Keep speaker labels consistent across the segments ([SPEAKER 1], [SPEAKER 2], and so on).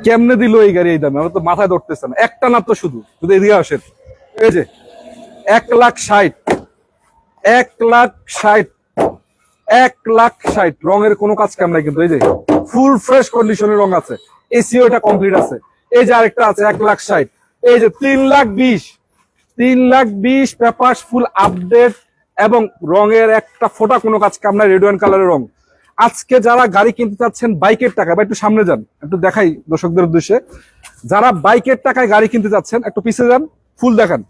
[SPEAKER 1] কেমনে দিল এই গাড়ি এই দামে? আমার তো মাথায় ধরতেছে না। একটা না তো শুধু শুধু এদিকে আসেন। এই যে 1,60,000, 1,60,000, 1,60,000 রঙের কোনো কাজ কাম নাই কিন্তু। এই যে ফুল ফ্রেশ কন্ডিশনের রং আছে, এসিও এটা কমপ্লিট আছে। এই যে আরেকটা আছে 1,60,000, এই যে 3,20,000, 3,20,000 পেপারস ফুল আপডেট এবং রঙের একটা ফোঁটা কোনো কাজ কাম নাই, রেড ওয়াইন কালারের রং। আজকে যারা গাড়ি কিনতে চাচ্ছেন বাইকের টাকায়, বা একটু সামনে যান একটু দেখাই দর্শকদের উদ্দেশ্যে, যারা বাইকের টাকায় গাড়ি কিনতে চাচ্ছেন একটু পিছিয়ে যান, ফুল দেখান।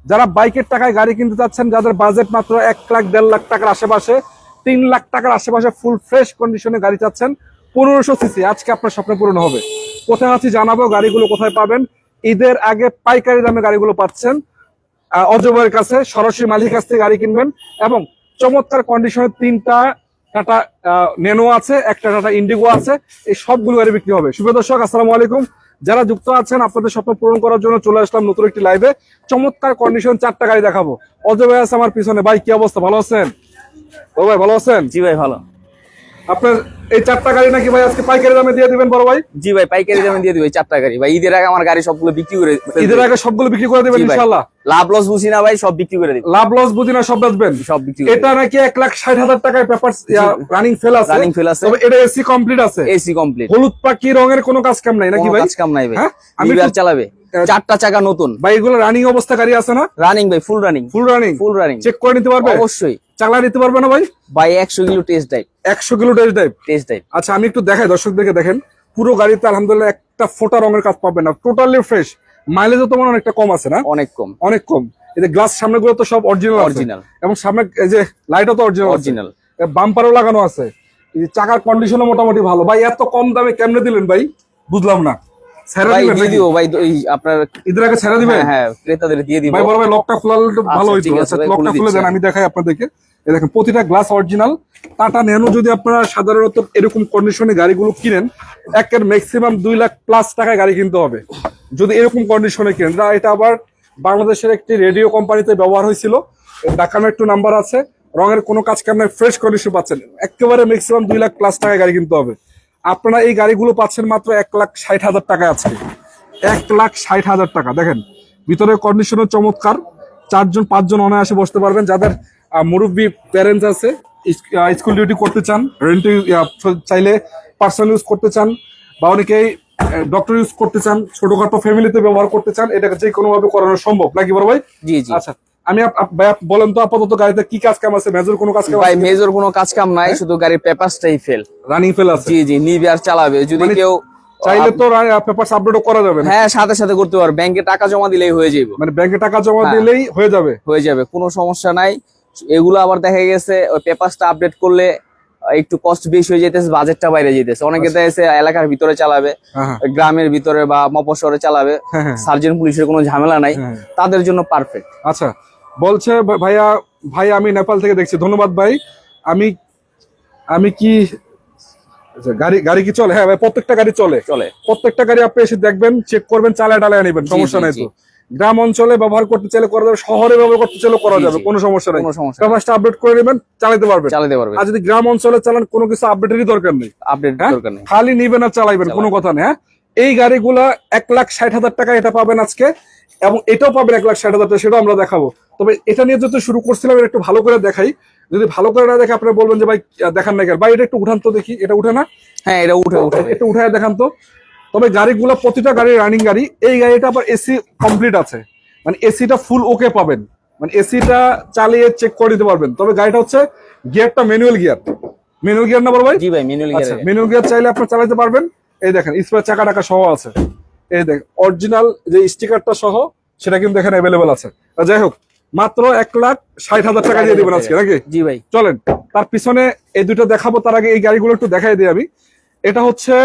[SPEAKER 1] যারা বাইকের টাকায় গাড়ি কিনতে চাচ্ছেন, যাদের বাজেট মাত্র 1 লাখ 1.5 লাখ টাকার আশেপাশে, 3 লাখ টাকার আশেপাশে ফুল ফ্রেশ কন্ডিশনে গাড়ি চাচ্ছেন 1500 সিসি, আজকে আপনার স্বপ্ন পূরণ হবে। কোথায় আছি জানাবো, গাড়িগুলো কোথায় পাবেন। ঈদের আগে পাইকারি দামে গাড়িগুলো পাচ্ছেন অজয়ের কাছে, সরাসরি মালিকের কাছ থেকে গাড়ি কিনবেন। এবং চমৎকার কন্ডিশনের 3টা টাটা ন্যানো আছে, একটা টাটা ইন্ডিগো আছে, এই সবগুলো গাড়ি বিক্রি হবে। সুপ্রিয় দর্শক, আসসালামু আলাইকুম। যারা যুক্ত আছেন, আপনাদের স্বপ্ন পূরণ করার জন্য চলে আসলাম নতুন একটি লাইভে। চমৎকার কন্ডিশন 4টা গাড়ি দেখাবো। অজয় ভাই আছে আমার পিছনে। ভাই কি অবস্থা, ভালো আছেন? ও ভাই ভালো আছেন?
[SPEAKER 2] জি ভাই ভালো।
[SPEAKER 1] আপনার এই 4টা গাড়ি নাকি ভাই আজকে পাইকারি দামে দিয়ে দিবেন বড় ভাই?
[SPEAKER 2] জি ভাই পাইকারি দামে দিয়ে দিব এই 4টা গাড়ি ভাই। ঈদের আগে আমার গাড়ি সবগুলো বিক্রি করে
[SPEAKER 1] ঈদের আগে সবগুলো বিক্রি করে দিবেন ইনশাআল্লাহ।
[SPEAKER 2] লাভ লস বুঝি না ভাই, সব বিক্রি করে দিব।
[SPEAKER 1] লাভ লস বুঝি না, সব বেচবেন?
[SPEAKER 2] সব বিক্রি।
[SPEAKER 1] এটা নাকি 1,60,000 টাকায় পেপারস রানিং ফেল আছে,
[SPEAKER 2] রানিং ফেল আছে,
[SPEAKER 1] তবে এটা এসি কমপ্লিট আছে।
[SPEAKER 2] এসি কমপ্লিট,
[SPEAKER 1] হলুদ পাখি রঙের কোনো কাজ কাম নাই নাকি ভাই?
[SPEAKER 2] কাজ কাম নাই ভাই।
[SPEAKER 1] আমি
[SPEAKER 2] আর চালাবে 4টা চাকা নতুন
[SPEAKER 1] ভাই। এগুলো রানিং অবস্থা গাড়ি আছে না?
[SPEAKER 2] রানিং ভাই, ফুল রানিং।
[SPEAKER 1] ফুল রানিং,
[SPEAKER 2] ফুল রানিং
[SPEAKER 1] চেক করে নিতে পারবে?
[SPEAKER 2] অবশ্যই।
[SPEAKER 1] চালা নিতে পারবে না ভাই?
[SPEAKER 2] ভাই 100 kilo test drive.
[SPEAKER 1] 100 kilo test drive.
[SPEAKER 2] Test drive.
[SPEAKER 1] আচ্ছা আমি একটু দেখাই দর্শকদেরকে, দেখেন পুরো গাড়িতে আলহামদুলিল্লাহ একটা ফোটা রঙের কাজ পাবেন না, টোটালি ফ্রেশ। মাইলেজও তো মনে অনেকটা কম আছে না?
[SPEAKER 2] অনেক কম,
[SPEAKER 1] অনেক কম। এই যে গ্লাস সামনে গুলো তো সব অরিজিনাল
[SPEAKER 2] অরিজিনাল,
[SPEAKER 1] এবং সামনে এই যে লাইটও তো অরিজিনাল
[SPEAKER 2] অরিজিনাল,
[SPEAKER 1] বাম্পারও লাগানো আছে। এই চাকার কন্ডিশনও মোটামুটি ভালো। ভাই এত কম দামে কেমনে দিলেন ভাই, বুঝলাম না। ছেড়ে
[SPEAKER 2] ভাই
[SPEAKER 1] দিবেন
[SPEAKER 2] দিয়ে
[SPEAKER 1] নাকি?
[SPEAKER 2] দিব ভাই, এই আপনার
[SPEAKER 1] ঈদের আগে ছেড়ে দিবেন?
[SPEAKER 2] হ্যাঁ ক্রেতাদের দিয়ে দিব
[SPEAKER 1] ভাই। বড় ভাই লকটা খোলালে একটু ভালো হইতো।
[SPEAKER 2] ঠিক আছে
[SPEAKER 1] আচ্ছা
[SPEAKER 2] ভাই,
[SPEAKER 1] লকটা খুলে দেন, আমি দেখাই আপনাদেরকে। এই দেখেন প্রতিটা গ্লাস অরিজিনাল। টাটা ন্যানো যদি আপনারা সাধারণত এরকম কন্ডিশনে গাড়িগুলো কিনেন, একের ম্যাক্সিমাম 2 লাখ প্লাস টাকায় গাড়ি কিনতে হবে যদি এরকম কন্ডিশনে কিনেন। এটা আবার বাংলাদেশের একটি রেডিও কোম্পানিতে ব্যবহার হয়েছিল, দেখানো একটু নাম্বার আছে। রঙের কোনো কাজ কাম নাই, ফ্রেশ কন্ডিশন পাচ্ছেন। একেবারে ম্যাক্সিমাম 2 লাখ প্লাস টাকায় গাড়ি কিনতে হবে। আপনারা এই গাড়িগুলো পাচ্ছেন মাত্র 1,60,000 টাকায় আজকে। 1,60,000 টাকা। দেখেন ভিতরে কন্ডিশনের চমৎকার, 4জন 5জন অনায়াসে বসতে পারবেন। যাদের মুরব্বী প্যারেন্টস আছে, স্কুল ডিউটি করতে চান, রেন্ট চাইলে পার্সোনাল ইউজ করতে চান, বা অনেকেই ডক্টর ইউজ করতে চান, ছোটখাটো ফ্যামিলিতে ব্যবহার করতে চান, এটাকে যে কোনো ভাবে করানো সম্ভব নাকি বড় ভাই?
[SPEAKER 2] জি জি।
[SPEAKER 1] আচ্ছা আমি ভাই বলেন তো আপাতত গাড়িতে কি কাজ কাম আছে? মেজর কোনো কাজ কাম
[SPEAKER 2] ভাই মেজর কোনো কাজ কাম নাই, শুধু গাড়ির পেপারসটাই ফেল,
[SPEAKER 1] রানিং ফেল আছে।
[SPEAKER 2] জি জি। নিবে আর চালাবে। যদি কেউ
[SPEAKER 1] চাইলে তো পেপারস আপডেটও করা যাবে না?
[SPEAKER 2] হ্যাঁ সাথে সাথে করতে পারবে, ব্যাংকে টাকা জমা দিলেই হয়ে যাবে।
[SPEAKER 1] মানে ব্যাংকে টাকা জমা দিলেই হয়ে যাবে?
[SPEAKER 2] হয়ে যাবে, কোনো সমস্যা নাই। এগুলো আবার দেখা গেছে ওই পেপারসটা আপডেট করলে একটু কস্ট বেশি হয়ে যেতেছে, বাজেটটা বাইরে যেতেছে। অনেকে দেখা গেছে এলাকার ভিতরে চালাবে, গ্রামের ভিতরে বা মফস্বরে চালাবে, সার্জেন্ট পুলিশের কোনো ঝামেলা নাই, তাদের জন্য পারফেক্ট।
[SPEAKER 1] আচ্ছা বলছে ভাইয়া, ভাই আমি নেপাল থেকে দেখছি। ধন্যবাদ ভাই। আমি কি গাড়ি কি চলে? হ্যাঁ ভাই প্রত্যেকটা গাড়ি চলে। প্রত্যেকটা গাড়ি আপনি এসে দেখবেন, চেক করবেন, চালায় ডালায় নেবেন, সমস্যা নাই তো। গ্রাম অঞ্চলে ব্যবহার করতে চাইলে করা যাবে, শহরে ব্যবহার করতে চাইলে করা যাবে, কোনো সমস্যা নাই। পেপারসটা আপডেট করে নেবেন, চালাতে পারবেন। আর যদি গ্রাম অঞ্চলে চালান, কোনো কিছু আপডেটেরই দরকার নেই, খালি নিবেন আর চালাইবেন, কোনো কথা নেই। হ্যাঁ এই গাড়িগুলা 1,60,000 টাকা এটা পাবেন আজকে, এবং এটাও পাবেন 1,60,000 টাকা, সেটাও আমরা দেখাবো। তবে এটা নিয়ে যেহেতু শুরু করছিলাম, এটা একটু ভালো করে দেখাই। যদি ভালো করে না দেখে আপনারা বলবেন যে ভাই দেখান না কেন। ভাই এটা একটু উঠান তো দেখি, এটা উঠে না?
[SPEAKER 2] হ্যাঁ এটা উঠে
[SPEAKER 1] একটু উঠায় দেখান তো। তবে গাড়িগুলো প্রতিটা গাড়ি রানিং গাড়ি। এই গাড়িটা আবার এসি কমপ্লিট আছে, মানে এসিটা ফুল ওকে পাবেন, মানে এসিটা চালিয়ে চেক করে দিতে পারবেন। তবে গাড়িটা হচ্ছে গিয়ারটা ম্যানুয়াল গিয়ার। ম্যানুয়াল গিয়ার না বড় ভাই?
[SPEAKER 2] জি ভাই ম্যানুয়াল গিয়ার।
[SPEAKER 1] ম্যানুয়াল গিয়ার চাইলে আপনি চালাতে পারবেন। এই দেখেন স্পেয়ার চাকা টাকা সহ আছে। এই দেখেন অরিজিনাল যে স্টিকারটা সহ সেটা কিন্তু এখানে অ্যাভেলেবেল আছে। যাই হোক, মাত্র 1,60,000 টাকা দিয়ে দিবেন আজকে নাকি?
[SPEAKER 2] জি ভাই।
[SPEAKER 1] চলেন তার পিছনে এই দুটো দেখাবো, তার আগে এই গাড়িগুলো একটু দেখাই দিই আমি। এটা হচ্ছে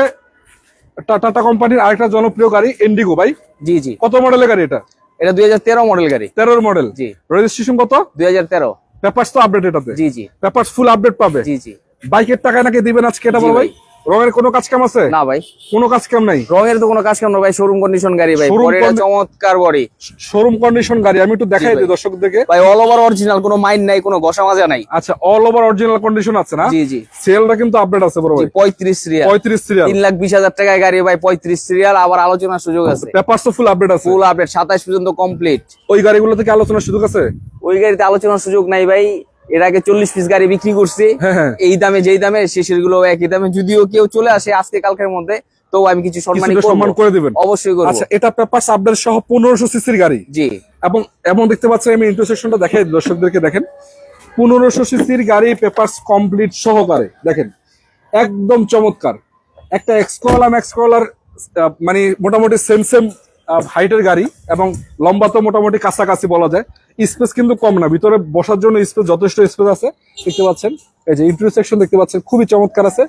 [SPEAKER 1] টাটা কোম্পানির আরেকটা জনপ্রিয় গাড়ি, ইন্ডিগো। ভাই
[SPEAKER 2] জি জি।
[SPEAKER 1] কত মডেলের গাড়ি এটা?
[SPEAKER 2] এটা 2013 মডেল গাড়ি।
[SPEAKER 1] 13 মডেল।
[SPEAKER 2] জি।
[SPEAKER 1] রেজিস্ট্রেশন কত?
[SPEAKER 2] 2013।
[SPEAKER 1] পেপারস তো আপডেট এটাতে?
[SPEAKER 2] জি জি।
[SPEAKER 1] পেপারস ফুল আপডেট পাবে?
[SPEAKER 2] জি জি।
[SPEAKER 1] বাইকের টাকা নাকি দিবেন আজকে এটা বল ভাই? রঙের কোনো কাজ কাম আছে?
[SPEAKER 2] না ভাই,
[SPEAKER 1] কোনো কাজ কাম নাই।
[SPEAKER 2] রঙের তো কোনো কাজ কাম না ভাই, শোরুম কন্ডিশন গাড়ি ভাই,
[SPEAKER 1] Showroom
[SPEAKER 2] বডিটা চমৎকার বডি,
[SPEAKER 1] শোরুম কন্ডিশন গাড়ি। আমি একটু দেখাই দিই দর্শকদেরকে
[SPEAKER 2] ভাই অল ওভার অরিজিনাল, কোনো মাইন্ড নাই, কোনো ঘষা মাজা নাই।
[SPEAKER 1] আচ্ছা, অল ওভার অরিজিনাল কন্ডিশন আছে না?
[SPEAKER 2] জি জি,
[SPEAKER 1] সেলটা কিন্তু আপডেট আছে বড় ভাই।
[SPEAKER 2] 35 সিরিয়াল,
[SPEAKER 1] 35 সিরিয়াল,
[SPEAKER 2] 3,20,000 টাকায় গাড়ি ভাই, 35 সিরিয়াল, আবার আলোচনার সুযোগ আছে।
[SPEAKER 1] পেপারস তো ফুল আপডেট আছে।
[SPEAKER 2] ফুল আপডেট 27 পর্যন্ত কমপ্লিট।
[SPEAKER 1] ওই গাড়িগুলো থেকে আলোচনার সুযোগ আছে?
[SPEAKER 2] ওই গাড়িতে আলোচনার সুযোগ নাই ভাই, এর আগে 40 পিস গাড়ি বিক্রি করছি।
[SPEAKER 1] হ্যাঁ হ্যাঁ,
[SPEAKER 2] এই দামে, যেই দামে শেষের গুলো একই দামে, যদিও কেউ চলে আসে আজকে কালকের মধ্যে, তো আমি কিছু
[SPEAKER 1] কিছুটা সম্মান করে দিবেন।
[SPEAKER 2] অবশ্যই করব।
[SPEAKER 1] আচ্ছা, এটা পেপারস আপডেট সহ 1500 সিসির গাড়ি।
[SPEAKER 2] জি,
[SPEAKER 1] এবং এবং দেখতে পাচ্ছেন, আমি ইন্টারসেকশনটা দেখাই দর্শকদেরকে, দেখেন 1500 সিসির গাড়ি, পেপারস কমপ্লিট সহকারে, দেখেন একদম চমৎকার একটা ম্যাক্স করলার, মানে মোটামুটি সেম হাইটের গাড়ি, এবং লম্বা তো মোটামুটি কাছাকাছি বলা যায়। স্পেস কিন্তু কম না, ভিতরে বসার জন্য স্পেস, যথেষ্ট স্পেস আছে। দেখতে পাচ্ছেন এই যে ইন্টারসেকশন দেখতে পাচ্ছেন, খুবই চমৎকার আছে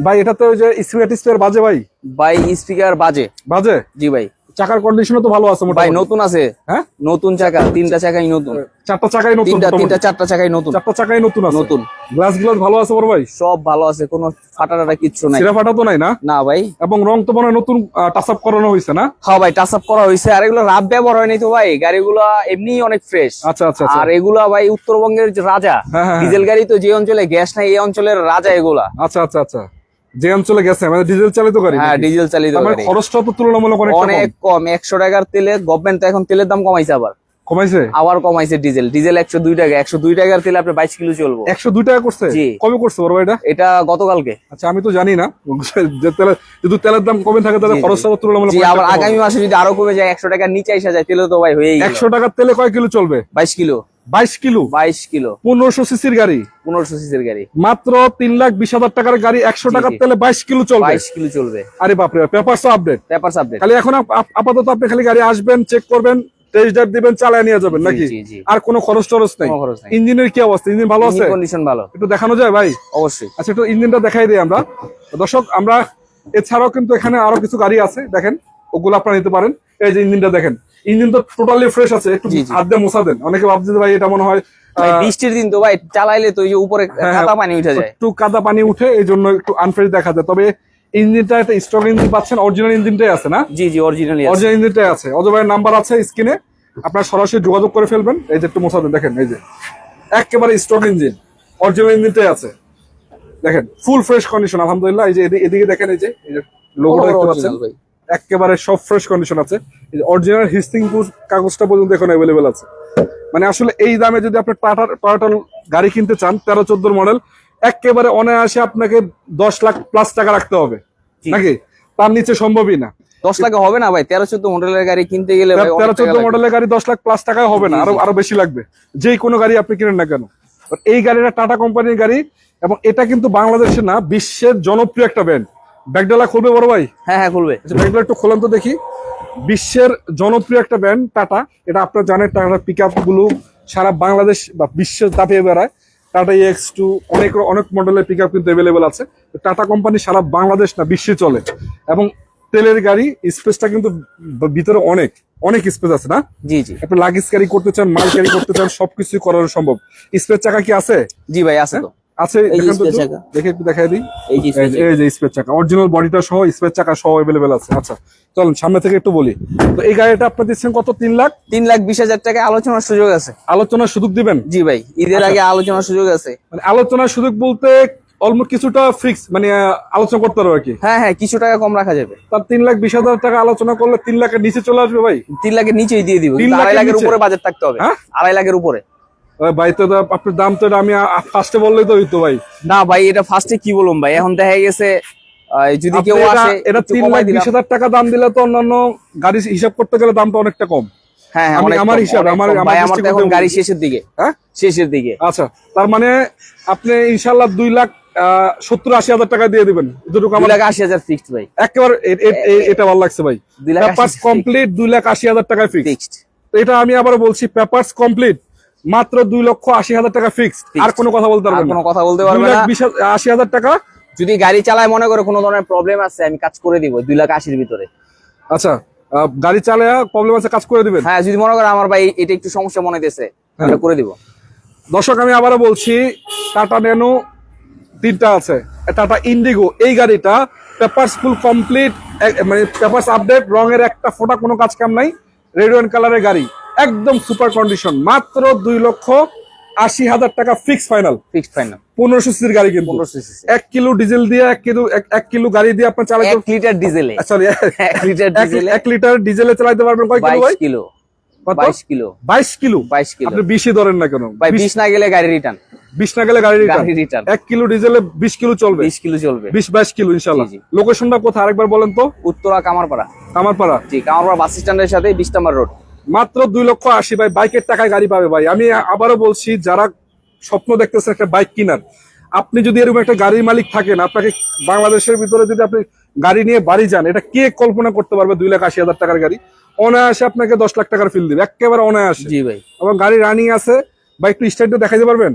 [SPEAKER 1] ভাই। এটা তো ওই যে স্পিকার বাজে ভাই,
[SPEAKER 2] ভাই স্পিকার বাজে।
[SPEAKER 1] জি
[SPEAKER 2] ভাই,
[SPEAKER 1] চাকার কন্ডিশনও তো ভালো আছে
[SPEAKER 2] ভাই
[SPEAKER 1] মোটামুটি।
[SPEAKER 2] নতুন আছে,
[SPEAKER 1] হ্যাঁ
[SPEAKER 2] নতুন চাকা, 3টা চাকাই নতুন,
[SPEAKER 1] 4টা চাকাই নতুন,
[SPEAKER 2] তিনটা 4টা চাকাই নতুন,
[SPEAKER 1] 4টা চাকাই নতুন আছে।
[SPEAKER 2] নতুন
[SPEAKER 1] গ্লাস ভালো আছে বড় ভাই?
[SPEAKER 2] সব ভালো আছে, কোনো ফাটাটা কিচ্ছু নাই।
[SPEAKER 1] সিরা ফাটা তো নাই না?
[SPEAKER 2] না ভাই।
[SPEAKER 1] এবং রং তো মনে হয় নতুন টাচ আপ করানো হয়েছে না?
[SPEAKER 2] হ্যাঁ ভাই, টাচ আপ করা হয়েছে, আর এগুলো রাব ব্যবহার হয়নি তো ভাই, গাড়িগুলো এমনি অনেক ফ্রেশ।
[SPEAKER 1] আচ্ছা আচ্ছা আচ্ছা,
[SPEAKER 2] আর এগুলা ভাই উত্তরবঙ্গের যে রাজা,
[SPEAKER 1] হ্যাঁ, হ্যাঁ,
[SPEAKER 2] ডিজেল গাড়ি তো, যে অঞ্চলে গ্যাস নাই এই অঞ্চলের রাজা এগুলা।
[SPEAKER 1] আচ্ছা আচ্ছা আচ্ছা, যে অঞ্চলে গেছে মানে ডিজেল চালিত গাড়ি।
[SPEAKER 2] হ্যাঁ, ডিজেল চালিত
[SPEAKER 1] আমার
[SPEAKER 2] গাড়ি।
[SPEAKER 1] খরচটা তো তুলনামূলক
[SPEAKER 2] অনেক কম, 100 টাকার তেলে গভর্নমেন্ট তো এখন তেলের দাম কমাইছে, আবার কমাইছে। ডিজেল 102 টাকা, 102 টাকার তেলে আপনি 22 কিলো চলবো।
[SPEAKER 1] 102 টাকা করছে?
[SPEAKER 2] জি।
[SPEAKER 1] কবে করছে বড় ভাই এটা?
[SPEAKER 2] এটা গতকালকে।
[SPEAKER 1] আচ্ছা, আমি তো জানি না যে যদি তেলের দাম কমে থাকে তাহলে খরচটা তো তুলনামূলক।
[SPEAKER 2] জি, আবার আগামী মাসে যদি আরো কমে যায়, 100 টাকার নিচে এসে যায়, তেলে তো ভাই হয়েই গেল।
[SPEAKER 1] 100 টাকার তেলে কয় কিলো চলবে?
[SPEAKER 2] 22 কিলো।
[SPEAKER 1] 22 কিলো?
[SPEAKER 2] 22 কিলো,
[SPEAKER 1] 1500 সিসির গাড়ি,
[SPEAKER 2] 1500 সিসির গাড়ি,
[SPEAKER 1] মাত্র 3,20,000 টাকার গাড়ি, 100
[SPEAKER 2] জি,
[SPEAKER 1] টাকার
[SPEAKER 2] জি।
[SPEAKER 1] তেলে 22 কিলো চলবে।
[SPEAKER 2] 22 কিলো চলবে।
[SPEAKER 1] আরে বাপরে, পেপারস আপডেট।
[SPEAKER 2] Papers update.
[SPEAKER 1] খালি এখন আপাতত আপনি খালি গাড়ি আসবেন, চেক করবেন, টেস্ট ড্রাইভ দিবেন, চালায় নিয়ে যাবেন নাকি?
[SPEAKER 2] জি, জি।
[SPEAKER 1] আর কোনো খরচ টরচ নাই?
[SPEAKER 2] কোনো খরচ নাই।
[SPEAKER 1] ইঞ্জিনের কি অবস্থা? ইঞ্জিন ভালো আছে?
[SPEAKER 2] কন্ডিশন ভালো।
[SPEAKER 1] একটু দেখানো যায় ভাই?
[SPEAKER 2] অবশ্যই।
[SPEAKER 1] আচ্ছা, একটু ইঞ্জিনটা দেখাই দিই আমরা দর্শক। আমরা এছাড়াও কিন্তু এখানে আরো কিছু গাড়ি আছে, দেখেন ওগুলো আপনারা নিতে পারেন। এই যে ইঞ্জিনটা দেখেন, ইঞ্জিন তো টোটালি ফ্রেশ আছে। একটু
[SPEAKER 2] জি, জি।
[SPEAKER 1] হাত দিয়ে মোছা দেন, অনেকে ভাবছে যে ভাই এটা মনে হয়
[SPEAKER 2] ভাই বৃষ্টির দিন তো ভাই, চালাইলে তো এই যে উপরে
[SPEAKER 1] হ্যাঁ,
[SPEAKER 2] কাদা পানি উঠে যায়।
[SPEAKER 1] একটু কাদা পানি উঠে, এই জন্য একটু আনফ্রেশ দেখা যায়। তবে ইঞ্জিনটা একটা স্ট্রং ইঞ্জিন পাচ্ছেন, অরিজিনাল ইঞ্জিনটাই আছে না?
[SPEAKER 2] জি জি, অরিজিনালি
[SPEAKER 1] অরিজিনাল ইঞ্জিনটাই আছে। অজয় ভাইয়ের নাম্বার আছে স্ক্রিনে, আপনারা সরাসরি যোগাযোগ করে ফেলবেন। এই যে একটু মোছা দেন, দেখেন এই যে একেবারে স্ট্রং ইঞ্জিন, অরিজিনাল ইঞ্জিনটাই আছে। দেখেন ফুল ফ্রেশ কন্ডিশন আলহামদুলিল্লাহ। এই যে এদিকে দেখেন, এই যে লোগোটা দেখতে পাচ্ছেন, একেবারে সব ফ্রেশ কন্ডিশন আছে। অরিজিনাল হিস্টিং কাগজটা পর্যন্ত এখন অ্যাভেলেবেল আছে। মানে আসলে এই দামে যদি আপনি টয়োটা গাড়ি কিনতে চান, 13-14 মডেল, একেবারে অনায়াসে আপনাকে 10 লাখ প্লাস টাকা রাখতে হবে নাকি? তার নিচে সম্ভবই না।
[SPEAKER 2] 10 লাখ হবে না ভাই, 13-14 মডেলের গাড়ি কিনতে গেলে ভাই
[SPEAKER 1] 13-14 মডেলের গাড়ি 10 লাখ প্লাস টাকায় হবে না, আরো বেশি লাগবে। যে কোনো গাড়ি আপনি কিনেন না কেন। এই গাড়িটা টাটা কোম্পানির গাড়ি, এবং এটা কিন্তু বাংলাদেশে না, বিশ্বের জনপ্রিয় একটা ব্র্যান্ড। ব্যাগডালা খুলবে বড় ভাই?
[SPEAKER 2] হ্যাঁ হ্যাঁ, খুলবে।
[SPEAKER 1] ব্যাগডালা একটু খোলেন তো দেখি। বিশ্বের জনপ্রিয় একটা ব্র্যান্ড টাটা। এটা আপনারা জানেন, টাটা পিক আপ গুলো সারা বাংলাদেশ বা বিশ্বের দাপিয়ে বেড়ায়। টাটা EX2 অনেক মডেলের পিক আপ কিন্তু অ্যাভেলেবেল আছে। টাটা কোম্পানি সারা বাংলাদেশ না, বিশ্বে চলে। এবং তেলের গাড়ি, স্পেসটা কিন্তু ভিতরে অনেক স্পেস আছে না?
[SPEAKER 2] জি জি।
[SPEAKER 1] আপনি লাগেজ ক্যারি করতে চান, মাল ক্যারি করতে চান, সবকিছু করানো সম্ভব। স্পেস চাকা কি আছে?
[SPEAKER 2] জি ভাই, আছে তো।
[SPEAKER 1] আছে,
[SPEAKER 2] এই
[SPEAKER 1] দেখেন তো
[SPEAKER 2] স্পেস চাকা।
[SPEAKER 1] দেখে একটু দেখাই দিই।
[SPEAKER 2] এই যে স্পেস
[SPEAKER 1] এই যে স্পেস চাকা, অরিজিনাল বডিটা সহ স্পেস চাকা সহ অ্যাভেলেবেল আছে। আচ্ছা চলুন সামনে থেকে একটু বলি। তো এই গাড়িটা আপনি দিচ্ছেন কত?
[SPEAKER 2] 3,20,000 টাকা আলোচনার সুযোগ আছে।
[SPEAKER 1] আলোচনার সুযোগ দিবেন?
[SPEAKER 2] জি ভাই, ঈদের আগে আলোচনার সুযোগ আছে।
[SPEAKER 1] মানে আলোচনার সুযোগ বলতে অলমোস্ট কিছুটা ফিক্স, মানে আলোচনা করতে পারবে আর কি।
[SPEAKER 2] হ্যাঁ হ্যাঁ, কিছু টাকা কম রাখা যাবে।
[SPEAKER 1] তার 3,20,000 টাকা আলোচনা করলে 3 লাখের নিচে চলে আসবে ভাই।
[SPEAKER 2] 3 লাখের নিচেই দিয়ে দিব,
[SPEAKER 1] 3
[SPEAKER 2] 2.5 লাখের
[SPEAKER 1] নিচে?
[SPEAKER 2] উপরে বাজেট থাকতে হবে।
[SPEAKER 1] হ্যাঁ,
[SPEAKER 2] 2.5 লাখের উপরে।
[SPEAKER 1] ভাই তো আপনার দাম তো আমি ফার্স্টে বললেই তো হইতো ভাই।
[SPEAKER 2] না ভাই, এটা ফার্স্টে কি বলুম ভাই, এখন দেখা গেছে যদি কেউ আসে
[SPEAKER 1] এটা 3,20,000 টাকা দাম দিলে তো অন্যান্য গাড়ি হিসাব করতে গেলে দামটা অনেকটা কম।
[SPEAKER 2] হ্যাঁ,
[SPEAKER 1] আমার হিসাব, আমার
[SPEAKER 2] তো এখন গাড়ি শেষের দিকে।
[SPEAKER 1] হ্যাঁ,
[SPEAKER 2] শেষের দিকে।
[SPEAKER 1] আচ্ছা, তার মানে আপনি ইনশাল্লাহ 2,70,000-80,000 টাকা দিয়ে দিবেন। দুটোকে আমার
[SPEAKER 2] 2,80,000 ফিক্সড ভাই।
[SPEAKER 1] একেবারে এটা ভালো লাগছে ভাই।
[SPEAKER 2] 2,80,000
[SPEAKER 1] পেপারস কমপ্লিট 2,80,000 টাকায় ফিক্সড।
[SPEAKER 2] ফিক্সড।
[SPEAKER 1] এটা আমি আবার বলছি, পেপারস কমপ্লিট মাত্র 2,80,000 টাকা ফিক্সড। আর কোনো কথা বলতে পারবেন না?
[SPEAKER 2] কোনো কথা বলতে পারবেন না।
[SPEAKER 1] 2,80,000 টাকা।
[SPEAKER 2] যদি গাড়ি চালায় মনে করে কোনো ধরনের প্রবলেম আছে, আমি কাজ করে দিব 2,80,000 ভিতরে।
[SPEAKER 1] আচ্ছা, গাড়ি চালায় প্রবলেম আছে, কাজ করে দিবেন?
[SPEAKER 2] হ্যাঁ, যদি মনে করে আমার ভাই এটা একটু সমস্যা মনে হইতেছে, তাহলে করে দিব।
[SPEAKER 1] দর্শক আমি আবারও বলছি, টাটা ন্যানো তিনটা আছে। টাটা ইন্ডিগো, এই গাড়িটা পেপারস ফুল কমপ্লিট, মানে পেপারস আপডেট, রঙের একটা ফোঁটা কোনো কাজ কাম নাই, রেড ওয়াইন কালারের গাড়ি, একদম সুপার কন্ডিশন, মাত্র 2,80,000 টাকা ফিক্স ফাইনাল। 1500 সিসির গাড়ি, কিন্তু 1 কিলো ডিজেল দিয়ে 1 কিলো গাড়ি দিয়ে আপনার চালাতে
[SPEAKER 2] 1 লিটার ডিজেলে,
[SPEAKER 1] সরি 1 লিটার ডিজেলে চালাতে পারবেন কয় কিলো ভাই?
[SPEAKER 2] 22 কিলো।
[SPEAKER 1] কত?
[SPEAKER 2] 22 কিলো।
[SPEAKER 1] 22 কিলো।
[SPEAKER 2] 22 কিলো।
[SPEAKER 1] আপনি 20ই ধরেন না কেন
[SPEAKER 2] ভাই? 20 না গেলে গাড়ি রিটার্ন।
[SPEAKER 1] 20 না গেলে গাড়ি
[SPEAKER 2] রিটার্ন।
[SPEAKER 1] 1 কিলো ডিজেলে 20 কিলো চলবে।
[SPEAKER 2] 20 কিলো চলবে।
[SPEAKER 1] 20-22 কিলো ইনশাআল্লাহ।
[SPEAKER 2] জি, জি।
[SPEAKER 1] লোকেশনটা কোথায় আরেকবার বলেন তো?
[SPEAKER 2] উত্তরা কামারপাড়া।
[SPEAKER 1] কামারপাড়া।
[SPEAKER 2] জি, কামারপাড়া বাস স্ট্যান্ডের সাথে 20 নম্বর রোড।
[SPEAKER 1] মাত্র 2,80,000 ভাই, বাইকের টাকায় গাড়ি পাবে ভাই। আমি আবারও বলছি, যারা স্বপ্ন দেখতেছেন একটা বাইক কেনার, আপনি যদি এরকম একটা গাড়ির মালিক থাকেন, আপনাকে বাংলাদেশের ভিতরে যদি আপনি গাড়ি নিয়ে বাড়ি যান, এটা কে কল্পনা করতে পারবে? 2,80,000 টাকার গাড়ি অনায়াসে আপনাকে 10 লাখ টাকার ফিল দিবে, একেবারে অনায়াসে।
[SPEAKER 2] জি ভাই।
[SPEAKER 1] এবং গাড়ি রানিং আছে, বা একটু স্টার্ট দেখাইতে পারবেন?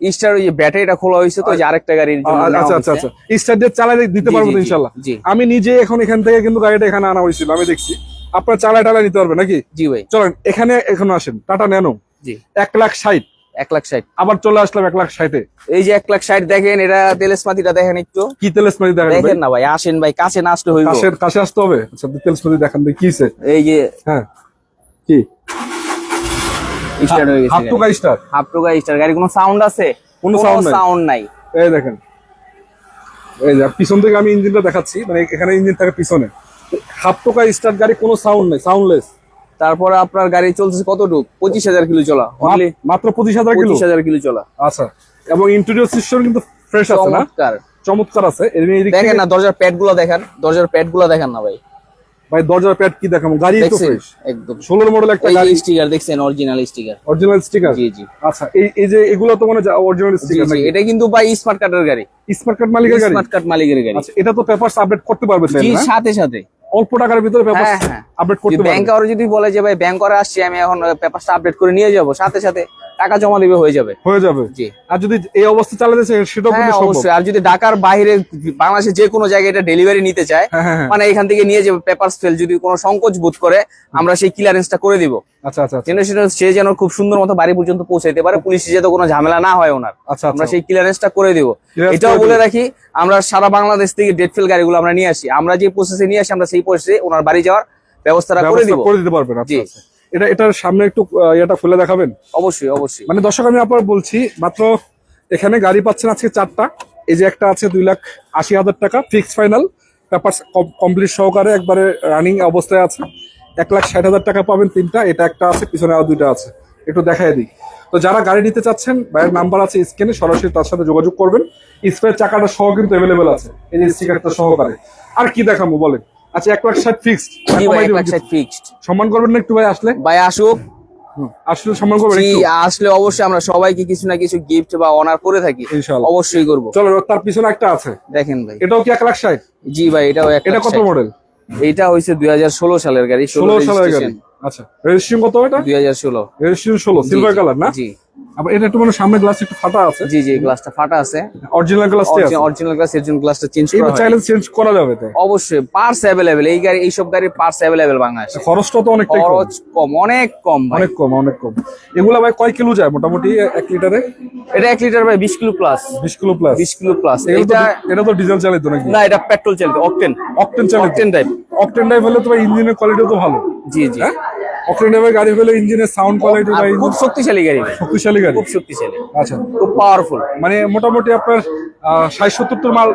[SPEAKER 2] স্টার ওই যে ব্যাটারিটা খোলা হয়েছে তো, যে আরেকটা গাড়ির জন্য নেওয়া
[SPEAKER 1] আচ্ছা
[SPEAKER 2] হয়েছে।
[SPEAKER 1] আচ্ছা আচ্ছা, স্টার্ট দিয়ে চালালে দিতে
[SPEAKER 2] জি,
[SPEAKER 1] পারবো
[SPEAKER 2] জি,
[SPEAKER 1] তো
[SPEAKER 2] জি,
[SPEAKER 1] ইনশাআল্লাহ।
[SPEAKER 2] জি।
[SPEAKER 1] আমি নিজে এখন এখান থেকে কিন্তু গাড়িটা এখানে আনা হয়েছিল, আমি দেখছি আপনার চালায় টালায় নিতে পারবেন নাকি?
[SPEAKER 2] জি ভাই।
[SPEAKER 1] চলেন এখানে এখন আসেন, টাটা ন্যানো।
[SPEAKER 2] জি।
[SPEAKER 1] 1,60,000।
[SPEAKER 2] 1,60,000।
[SPEAKER 1] আবার চলে আসলাম 1,60,000-এ।
[SPEAKER 2] এই যে 1,60,000 দেখেন, এটা তেলেসমাতিটা দেখেন একটু।
[SPEAKER 1] কি তেলসমাতি দেখেন
[SPEAKER 2] দেখেন না ভাই, আসেন ভাই, কাছে না আসলে হইব।
[SPEAKER 1] কাছে আসতে হবে। আচ্ছা, তেলসমাতি দেখান দেখি কিছে।
[SPEAKER 2] এই যে
[SPEAKER 1] হ্যাঁ, কি
[SPEAKER 2] স্টার্ট হয়ে গেছে।
[SPEAKER 1] Have to guy star.
[SPEAKER 2] Have to guy star গাড়ি, কোনো সাউন্ড আছে?
[SPEAKER 1] কোনো
[SPEAKER 2] সাউন্ড নাই।
[SPEAKER 1] এই দেখেন, এই যে পিছন থেকে আমি ইঞ্জিনটা দেখাচ্ছি, মানে এখানে ইঞ্জিন থাকে পিছনে। হাফ টু গাই স্টার গাড়ি, কোনো সাউন্ড নাই, সাউন্ডলেস।
[SPEAKER 2] তারপরে আপনার গাড়ি চলছে কতটুকু? 25,000 কিলো চলা। অনলি
[SPEAKER 1] মাত্র 25,000 কিলো।
[SPEAKER 2] 25,000 কিলো চলা।
[SPEAKER 1] আচ্ছা, এবং ইন্টেরিয়র সিস্টেম কিন্তু ফ্রেশ আছে না?
[SPEAKER 2] চমৎকার।
[SPEAKER 1] চমৎকার আছে।
[SPEAKER 2] দেখেন না, দরজার প্যাড গুলো দেখেন, দরজার প্যাড গুলো দেখেন না ভাই।
[SPEAKER 1] ভাই দরজার প্যাড কি দেখাবো, গাড়ি তো
[SPEAKER 2] দেখছেন?
[SPEAKER 1] ফ্রেশ।
[SPEAKER 2] একদম
[SPEAKER 1] 16 মডেল একটা
[SPEAKER 2] এই
[SPEAKER 1] গাড়ি।
[SPEAKER 2] যে স্টিকার দেখছেন, অরিজিনাল স্টিকার।
[SPEAKER 1] Original sticker.
[SPEAKER 2] জি জি।
[SPEAKER 1] আচ্ছা, এই যে এগুলো তো মানে অরিজিনাল
[SPEAKER 2] জি
[SPEAKER 1] স্টিকার
[SPEAKER 2] জি,
[SPEAKER 1] নাকি?
[SPEAKER 2] এটা কিন্তু ভাই স্মার্ট কার্ডের গাড়ি।
[SPEAKER 1] স্মার্ট কার্ড মালিকের গাড়ি।
[SPEAKER 2] স্মার্ট কার্ড মালিকের গাড়ি।
[SPEAKER 1] আচ্ছা, এটা তো পেপারস আপডেট করতে পারবে
[SPEAKER 2] জি,
[SPEAKER 1] না?
[SPEAKER 2] সাথে সাথে
[SPEAKER 1] অল্প টাকার ভিতরে পেপারস
[SPEAKER 2] হ্যাঁ, হ্যাঁ।
[SPEAKER 1] আপডেট করতে পারবে।
[SPEAKER 2] ব্যাংক আর যদি বলে যে ভাই ব্যাংক করে আসছি, আমি এখন পেপারটা আপডেট করে নিয়ে যাব, সাথে সাথে টাকা জমা দিবে, হয়ে যাবে।
[SPEAKER 1] হয়ে যাবে।
[SPEAKER 2] জি।
[SPEAKER 1] আর যদি এই অবস্থা চালাতে চায় সেটাও
[SPEAKER 2] হ্যাঁ
[SPEAKER 1] কিন্তু সম্ভব।
[SPEAKER 2] অবশ্যই। আর যদি ঢাকার বাইরে, বাংলাদেশের যে কোনো জায়গায় এটা ডেলিভারি নিতে চায়,
[SPEAKER 1] হ্যাঁ, হ্যাঁ, হ্যাঁ।
[SPEAKER 2] মানে এখান থেকে নিয়ে যাবে, পেপারস ফেল যদি কোনো সংকোচ বোধ করে, আমরা সেই ক্লিয়ারেন্সটা করে দিব।
[SPEAKER 1] আচ্ছা আচ্ছা আচ্ছা।
[SPEAKER 2] যেন সেটা সে যেন খুব সুন্দর মতো বাড়ি পর্যন্ত পৌঁছাইতে পারে, পুলিশে যাতে কোনো ঝামেলা না হয় ওনার।
[SPEAKER 1] আচ্ছা,
[SPEAKER 2] আমরা
[SPEAKER 1] আচ্ছা।
[SPEAKER 2] সেই ক্লিয়ারেন্সটা করে দিব।
[SPEAKER 1] Clearance
[SPEAKER 2] এটাও
[SPEAKER 1] করে
[SPEAKER 2] বলে
[SPEAKER 1] দিবেন।
[SPEAKER 2] রাখি, আমরা সারা বাংলাদেশ থেকে ডেট ফেল গাড়িগুলো আমরা নিয়ে আসি। আমরা যে প্রসেসে নিয়ে আসি, আমরা সেই প্রসেসে ওনার বাড়ি যাওয়ার ব্যবস্থাটা করে দিব।
[SPEAKER 1] করে দিতে পারবেন। আচ্ছা
[SPEAKER 2] জি।
[SPEAKER 1] আচ্ছা। এটার সামনে একটু এটা খুলে দেখাবেন?
[SPEAKER 2] অবশ্যই অবশ্যই।
[SPEAKER 1] মানে দর্শক, আমি আপনার বলছি, মাত্র এখানে গাড়ি পাচ্ছেন আজকে 4টা। এই যে একটা আছে 2,80,000 টাকা ফিক্স ফাইনাল, পেপারস কমপ্লিট সহকারে, একবারে রানিং অবস্থায় আছে। 1,60,000 টাকা পাবেন 3টা। এটা একটা আছে, পিছনে আর 2টা আছে, একটু দেখাই দিই। তো যারা গাড়ি নিতে চাচ্ছেন, ভাইয়ের নাম্বার আছে স্ক্রিনে, সরাসরি তার সাথে যোগাযোগ করবেন। স্পেয়ার চাকাটা সহ কিন্তু অ্যাভেলেবেল আছে, এই যে স্টিকারটা সহকারে। আর কি দেখাবো বলেন? আচ্ছা, 1,60,000 ফিক্সড।
[SPEAKER 2] জি ভাই, 1,60,000 ফিক্সড।
[SPEAKER 1] সম্মান করবেন না একটু ভাই? আসলে
[SPEAKER 2] ভাই আসুক।
[SPEAKER 1] আসলে সম্মান করবেন
[SPEAKER 2] জি,
[SPEAKER 1] একটু?
[SPEAKER 2] আসলে অবশ্যই আমরা সবাইকে কিছু না কিছু গিফট বা অনার করে থাকি।
[SPEAKER 1] ইনশাআল্লাহ।
[SPEAKER 2] অবশ্যই করব।
[SPEAKER 1] চলো, তার পিছনে একটা আছে,
[SPEAKER 2] দেখেন ভাই,
[SPEAKER 1] এটাও কি 1,60,000?
[SPEAKER 2] জি ভাই, এটাও একটা।
[SPEAKER 1] এটা কত মডেল?
[SPEAKER 2] এইটা হইছে 2016 সালের গাড়ি।
[SPEAKER 1] 16 সালের গাড়ি। আচ্ছা, রেজিস্ট্রেশন কত এটা?
[SPEAKER 2] 2016।
[SPEAKER 1] রেজিস্ট্রেশন 16, সিলভার কালার না?
[SPEAKER 2] জি
[SPEAKER 1] আবার এটা একটু মানে সামনে গ্লাস একটু ফাটা আছে।
[SPEAKER 2] জি জি, গ্লাসটা ফাটা আছে।
[SPEAKER 1] অরিজিনাল গ্লাসটাই আছে।
[SPEAKER 2] অরিজিনাল গ্লাস, এর জন্য গ্লাসটা চেঞ্জ করা
[SPEAKER 1] এটা
[SPEAKER 2] হয়।
[SPEAKER 1] চাইলে চেঞ্জ করা যাবে তো?
[SPEAKER 2] অবশ্যই, পার্টস अवेलेबल। এই গাড়ি, এইসব গাড়ির পার্টস अवेलेबल বাংলাদেশে।
[SPEAKER 1] খরচটা তো অনেকটাই কম।
[SPEAKER 2] খরচ কম, অনেক কম ভাই।
[SPEAKER 1] অনেক কম, অনেক কম। এগুলা ভাই কয় কিলো যায় মোটামুটি 1 লিটারে?
[SPEAKER 2] এটা 1 লিটার ভাই 20 kilo plus.
[SPEAKER 1] 20 kilo plus.
[SPEAKER 2] 20 kilo plus.
[SPEAKER 1] এটা তো ডিজেল চালিত নাকি?
[SPEAKER 2] না, এটা পেট্রোল চালিত, অকটেন।
[SPEAKER 1] অকটেন চালিত।
[SPEAKER 2] Octane type.
[SPEAKER 1] অকটেন ড্রাইভ হলে তো ভাই ইঞ্জিনের কোয়ালিটিও তো ভালো।
[SPEAKER 2] জি জি।
[SPEAKER 1] অকটেন ড্রাইভের গাড়ি হলে ইঞ্জিনের সাউন্ড কোয়ালিটি বা
[SPEAKER 2] খুব শক্তিশালী গাড়ি ভাই,
[SPEAKER 1] শক্তিশালী গাড়ি।
[SPEAKER 2] খুব শক্তিশালী,
[SPEAKER 1] আচ্ছা,
[SPEAKER 2] খুব পাওয়ারফুল।
[SPEAKER 1] মানে মোটামুটি আপনার 60-70 মাল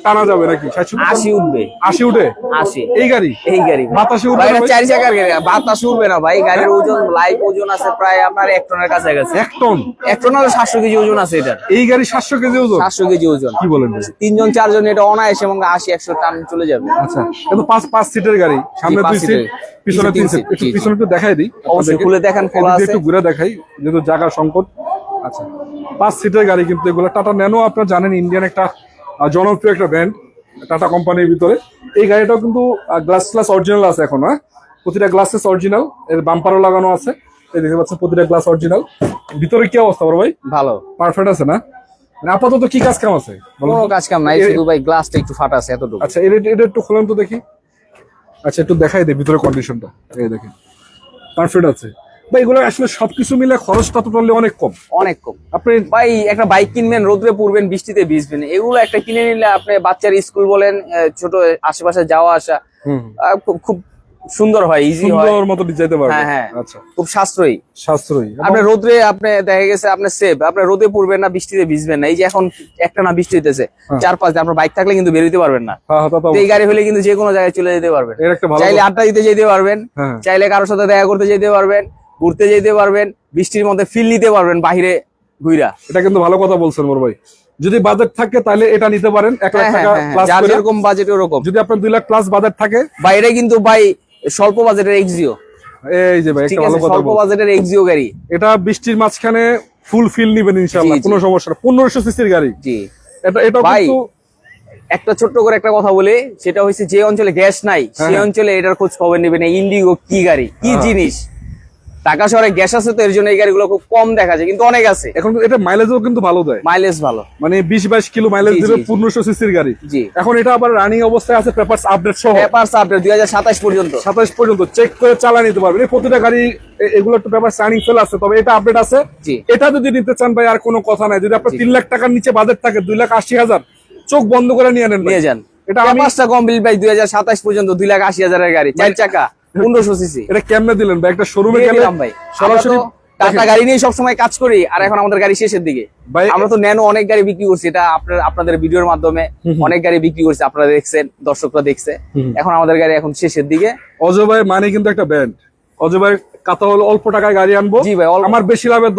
[SPEAKER 1] টানা যাবে নাকি?
[SPEAKER 2] 80 উঠবে।
[SPEAKER 1] 80 উঠে
[SPEAKER 2] 80
[SPEAKER 1] এই গাড়ি?
[SPEAKER 2] এই গাড়ি
[SPEAKER 1] বাতাসে উঠবে
[SPEAKER 2] ভাই,
[SPEAKER 1] না
[SPEAKER 2] এটা
[SPEAKER 1] ভাই?
[SPEAKER 2] 4 চাকার গাড়ি, বাতাস উঠবে না ভাই। গাড়ির ওজন, লাইভ ওজন আছে প্রায় আপনার 1 টনের কাছাকাছি।
[SPEAKER 1] 1 টন?
[SPEAKER 2] 1 টন হলো 700 কেজি ওজন আছে এটা।
[SPEAKER 1] এই গাড়ি 700 কেজি ওজন?
[SPEAKER 2] 700 কেজি ওজন।
[SPEAKER 1] কি বলেন ভাই?
[SPEAKER 2] 3 জন 4 জন এটা অনায়াসে এবং 80-100 টান চলে যাবে।
[SPEAKER 1] আচ্ছা, এটা 5 সিটের গাড়ি, সামনে 2 সিট,
[SPEAKER 2] সিটের।
[SPEAKER 1] পিছনে 3 সিট। একটু
[SPEAKER 2] জি, জি।
[SPEAKER 1] পিছনে একটু দেখাই দিই।
[SPEAKER 2] অবশ্যই খুলে দেখেন, খোলা আছে।
[SPEAKER 1] একটু ঘুরে দেখাই, যেহেতু জায়গা সংকট। আচ্ছা, 5 সিটের গাড়ি কিন্তু এগুলো। টাটা ন্যানো আপনারা জানেন, ইন্ডিয়ান একটা জনপ্রিয় একটা ব্র্যান্ড টাটা কোম্পানির ভিতরে। এই গাড়িটাও কিন্তু গ্লাস অরিজিনাল আছে এখন। হ্যাঁ, প্রতিটা গ্লাসেস অরিজিনাল, এর বাম্পারও লাগানো আছে। এই দেখতে পাচ্ছেন, প্রতিটা গ্লাস অরিজিনাল। ভিতরে কি অবস্থা বড় ভাই?
[SPEAKER 2] ভালো,
[SPEAKER 1] পারফেক্ট আছে না? মানে আপাতত কি কাজ কাম আছে বলুন
[SPEAKER 2] কোনো
[SPEAKER 1] তো?
[SPEAKER 2] কাজ কাম নাই, শুধু ভাই গ্লাসটা একটু ফাটা আছে, এতটুকু।
[SPEAKER 1] আচ্ছা, এটা একটু খোলেন তো দেখি। আচ্ছা, একটু দেখাই দে ভিতরে কন্ডিশনটা। এই দেখেন, পারফেক্ট আছে। ভাই এগুলো আসলে সবকিছু মিলে খরচটা টোটালি অনেক কম।
[SPEAKER 2] অনেক কম।
[SPEAKER 1] আপনি
[SPEAKER 2] ভাই একটা বাইক কিনবেন, রোদ্রে পড়বেন, বৃষ্টিতে ভিজবেন, এগুলো একটা কিনে নিলে আপনি বাচ্চার স্কুল বলেন, ছোট আশেপাশে যাওয়া আসা খুব সুন্দর হয়, ইজি হয়,
[SPEAKER 1] সুন্দর মতো যেতে পারবেন।
[SPEAKER 2] হ্যাঁ হ্যাঁ,
[SPEAKER 1] আচ্ছা,
[SPEAKER 2] খুব সাশ্রয়ী। এবং আপনি রোদ্রে আপনি দেখা গেছে আপনি সেফ, আপনি রোদে পড়বেন না, বৃষ্টিতে ভিজবেন না। এই যে এখন একটা না বৃষ্টি হইতেছে, 4-5 দিন আপনার বাইক থাকলে কিন্তু বের হইতে পারবেন না। এই গাড়ি হলে কিন্তু যে কোনো জায়গায় চলে যেতে পারবেন, চাইলে আড্ডা দিতে যেতে পারবেন, চাইলে কারোর সাথে দেখা করতে যেতে পারবেন, ঘুরতে যেতে পারবেন, বৃষ্টির মধ্যে ফিল নিতে পারবেন বাহিরে ঘুরা।
[SPEAKER 1] এটা কিন্তু ভালো কথা বলছেন মোর ভাই। যদি বাজেট থাকে তাহলে এটা নিতে পারেন, 1 লাখ টাকা প্লাস,
[SPEAKER 2] যার যেরকম বাজেট ওরকম।
[SPEAKER 1] যদি আপনার 2 লাখ প্লাস বাজেট থাকে,
[SPEAKER 2] ভাই এটা কিন্তু ভাই স্বল্প বাজেটের এক্সিও।
[SPEAKER 1] এই যে ভাই একটা ভালো কথা,
[SPEAKER 2] স্বল্প বাজেটের এক্সিও গাড়ি,
[SPEAKER 1] এটা বৃষ্টির মাঝখানে ফুল ফিল নিবেন ইনশাআল্লাহ, কোনো সমস্যা না। 1500 সিসির গাড়ি।
[SPEAKER 2] জি
[SPEAKER 1] এটা
[SPEAKER 2] ভাই
[SPEAKER 1] কিন্তু
[SPEAKER 2] একটা ছোট্ট করে একটা কথা বলি, সেটা হচ্ছে যে অঞ্চলে গ্যাস নাই সেই অঞ্চলে এটার খোঁজ খবর নেবেন। ইন্ডিগো কি গাড়ি, কি জিনিস। ঢাকা শহরে গ্যাস আছে তো এর জন্য এই গাড়িগুলো খুব কম দেখা যায়, কিন্তু অনেক আছে।
[SPEAKER 1] এখন এটা মাইলেজও কিন্তু ভালো দেয়,
[SPEAKER 2] মাইলেজ ভালো,
[SPEAKER 1] মানে 20-22 কিলো মাইলেজ দিবে 1500 সিসির গাড়ি।
[SPEAKER 2] জি
[SPEAKER 1] এখন এটা আবার রানিং অবস্থায় আছে, পেপারস আপডেট সহ,
[SPEAKER 2] পেপারস আপডেট 2027 পর্যন্ত,
[SPEAKER 1] 27 পর্যন্ত চেক করে চালা নিতে পারবেন। এই প্রতিটা গাড়ি এগুলো একটু পেপারস রানিং ফেল আছে, তবে এটা আপডেট আছে।
[SPEAKER 2] জি
[SPEAKER 1] এটা যদি নিতে চান ভাই আর কোনো কথা নাই। যদি আপনার 3 লাখ টাকার নিচে বাজেট থাকে, 2,80,000, চোখ বন্ধ করে নিয়ে নেন,
[SPEAKER 2] নিয়ে যান।
[SPEAKER 1] এটা
[SPEAKER 2] পেপারসটা কমপ্লিট ভাই 2027 পর্যন্ত 2,80,000 এর গাড়ি, 4 চাকা, 1500 সিসি।
[SPEAKER 1] এটা কেমনে দিলেন ভাই? একটা শোরুমে গেলে
[SPEAKER 2] ভাই
[SPEAKER 1] সরাসরি
[SPEAKER 2] টাটা গাড়ি নিয়ে সবসময় কাজ করি, আর এখন আমাদের গাড়ি শেষের দিকে।
[SPEAKER 1] ভাই
[SPEAKER 2] আমরা তো ন্যানো অনেক গাড়ি বিক্রি করছি, এটা আপনাদের ভিডিওর মাধ্যমে অনেক গাড়ি বিক্রি করছি, আপনারা দেখছেন, দর্শকরা দেখছে। এখন আমাদের গাড়ি এখন শেষের দিকে।
[SPEAKER 1] অজয় ভাই মানে কিন্তু একটা ব্র্যান্ড। অজয় ভাই কথা হলো অল্প টাকায় গাড়ি আনবো।
[SPEAKER 2] জি ভাই,
[SPEAKER 1] আমার বেশি লাভের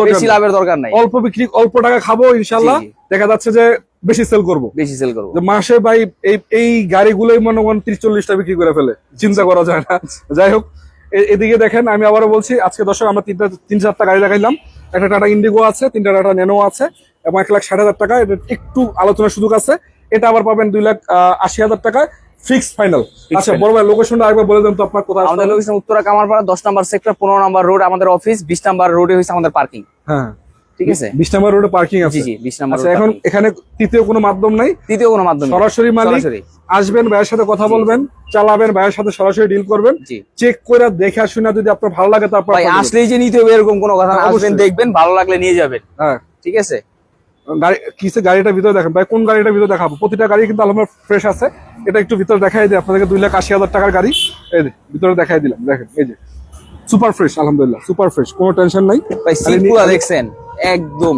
[SPEAKER 2] দরকার নাই,
[SPEAKER 1] অল্প বিক্রি, অল্প টাকা খাবো ইনশাআল্লাহ। দেখা যাচ্ছে যে বেশি সেল করবো, মাসে ভাই এই গাড়িগুলোই মনে করেন 30-40টা বিক্রি করে ফেলে, চিন্তা করা যায় না। যাই হোক, এদিকে দেখেন, আমি আবারও বলছি, আজকে দর্শক আমরা 3-4টা গাড়ি দেখাইলাম। একটা টাটা ইন্ডিগো আছে, 3টা টাটা ন্যানো আছে, এবং 1,60,000 টাকা। এটা একটু আলোচনার সুযোগ আছে। এটা আবার পাবেন 2,80,000 টাকায় ফিক্সড ফাইনাল। আচ্ছা বড় ভাই, লোকেশনটা আরেকবার বলে দেন তো আপনার কোথায়?
[SPEAKER 2] আমাদের লোকেশন উত্তরা কামারপাড়া 10 নম্বর সেক্টর, 15 নম্বর রোড আমাদের অফিস, 20 নম্বর রোডে হইছে আমাদের পার্কিং।
[SPEAKER 1] হ্যাঁ
[SPEAKER 2] ঠিক আছে,
[SPEAKER 1] 20 নম্বর রোডে পার্কিং আছে।
[SPEAKER 2] জি 20 নম্বর।
[SPEAKER 1] আচ্ছা, এখন এখানে তৃতীয় কোনো মাধ্যম নাই, সরাসরি মালিক আসবেন, ভাইয়ের সাথে কথা বলবেন, চালাবেন, ভাইয়ের সাথে সরাসরি ডিল করবেন, চেক করে দেখে শুনে যদি আপনার ভালো লাগে তারপর
[SPEAKER 2] ভাই আসলেই যে নিতে হবে এরকম কোনো কথা না, আসবেন দেখবেন, ভালো লাগলে নিয়ে যাবেন। হ্যাঁ ঠিক আছে।
[SPEAKER 1] গাড়িটার ভিতরে দেখেন ভাই, কোন গাড়িটার ভিতরে দেখাবো? প্রতিটা গাড়ি কিন্তু আলহামদুলিল্লাহ ফ্রেশ আছে। এটা একটু ভিতরে দেখাই দিই আপনাদেরকে। 2,80,000 টাকার গাড়ি, এই ভিতরে দেখাই দিলাম। দেখেন এই যে সুপার ফ্রেশ, আলহামদুলিল্লাহ সুপার ফ্রেশ, কোনো টেনশন নাই
[SPEAKER 2] ভাই। সিটগুলো দেখছেন একদম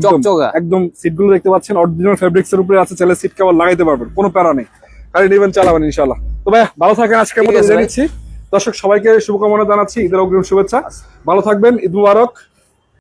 [SPEAKER 2] চকচকা,
[SPEAKER 1] একদম সিটগুলো দেখতে পাচ্ছেন অরিজিনাল ফেব্রিক্স এর উপরে আছে, চাইলে সিট কভার লাগাইতে পারবেন, কোনো প্যারা নেই। গাড়ি নেবেন, চালাবেন ইনশাআল্লাহ। তো ভাই ভালো থাকেন, আজকের মতো বিদায় নিচ্ছি। দর্শক সবাইকে শুভকামনা জানাচ্ছি, ঈদের অগ্রিম শুভেচ্ছা। ভালো থাকবেন, ঈদ মুবারক।